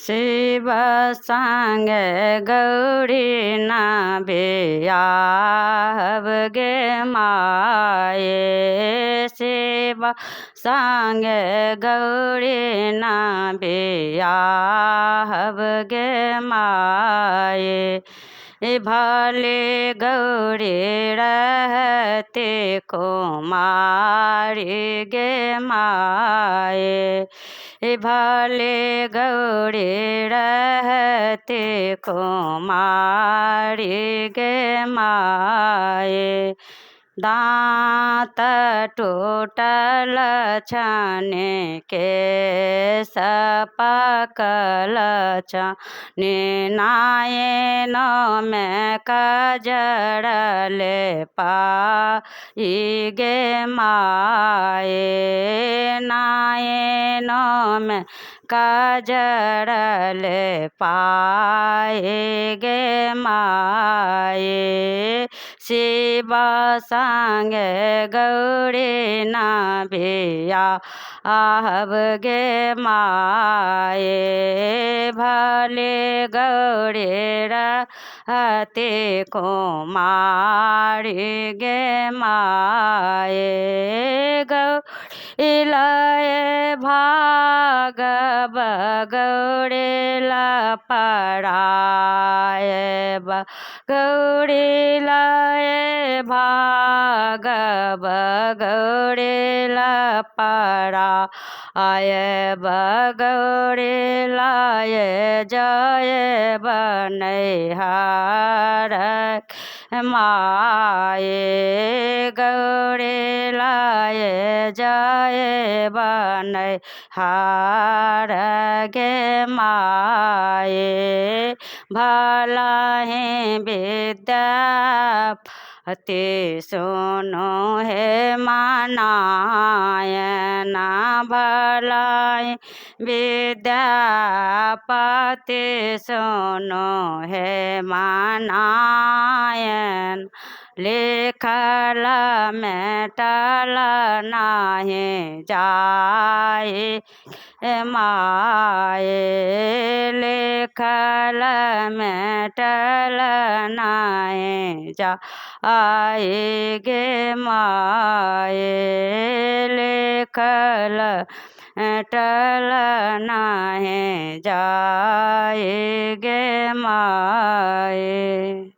शिव संग गौरी ना बियाहब गे माये। शिव संग गौरी ना बियाहब गे माये। भले गौरी रहते कुमारी गे माये। भले गौरी रहते कुमारी गे माये। दाँत टूटल छने के सपकल छने नायनों में कजरल पाई गे माये। नायनों में कजरल पाए गे माये। शिव संग गौरी ना बियाहब गे माये। भले गौरी रहते कुमारी गे माये। गौरी लय भागब गौरी लपड़ाय। गौरी लय भागब गौरी लपड़ाय। गौरी लय जय बनैहर माये। गौरी लय जय बनैहर गे माये। भलहि विद्यापति सुनो हे मनायन। भलहि विद्यापति सुनो हे मनायन। लिखल मेटल नाही जाए माये। लिखल मेटल नाही जाए गे माये। लिखल मेटल नाही जाए गे माये।